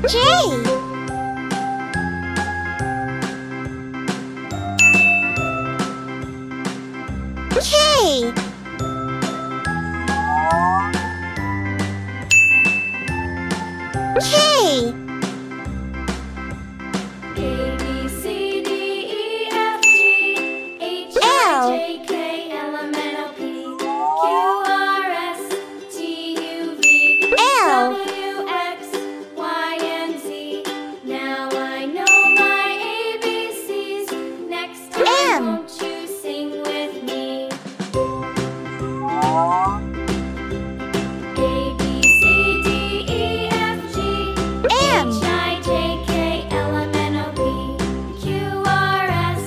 J. K. K. A, B, C, D, E, F, G, H, I, J, K, L, M, N, O, P, Q, R, S, T, U, V, L. W, X, Y, and Z. Now I know my ABCs. Next time, M. won't you sing with me? A, B, C, D, E, F, G, M. H, I, J, K, L, M, N, O, P, Q, R, S,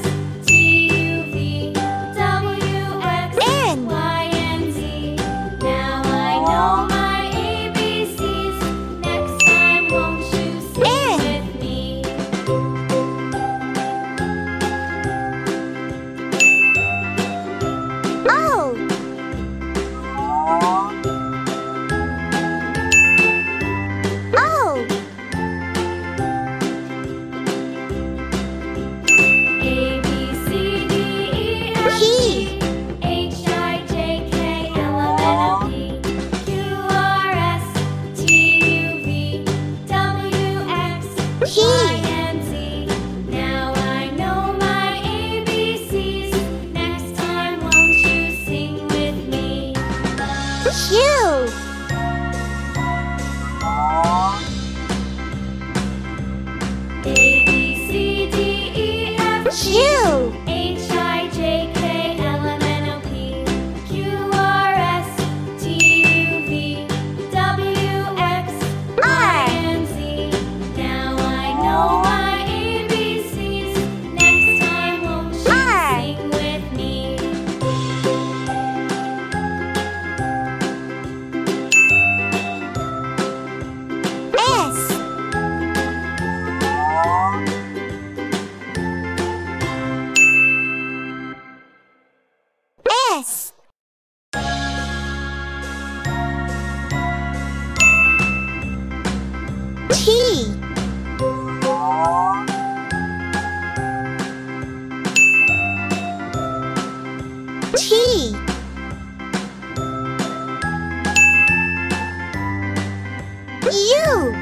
T, U, V, W, X, N. Y, and Z. Now I know my ABCs. Next time, won't you sing N. with me? O. O. A, B, C, D, E, F, P. H, I, J, K, L, M, N, O, P, Q, R, S, T, U, V, W, X, P. Y, and Z. Now I know my ABCs. Next time, won't you sing with me? Q. A, B, C, D, E, F, Q. H, I, J, K, L, M, N, O, P, Q, R, S, T, U, V, W, X, Y, and Z. Now I know my ABCs. Next time, won't you R. sing with me? S. S. T. T. U.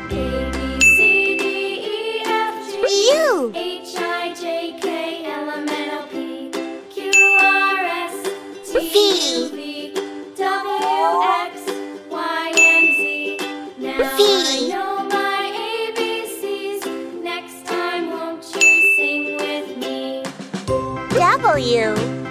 A, B, C, D, E, F, G, U. H, I, J, K, L, M, N, O, P, Q, R, S, T, U, V, W, X, Y, and Z. Now V. I know my ABCs. Next time, won't you sing with me? W.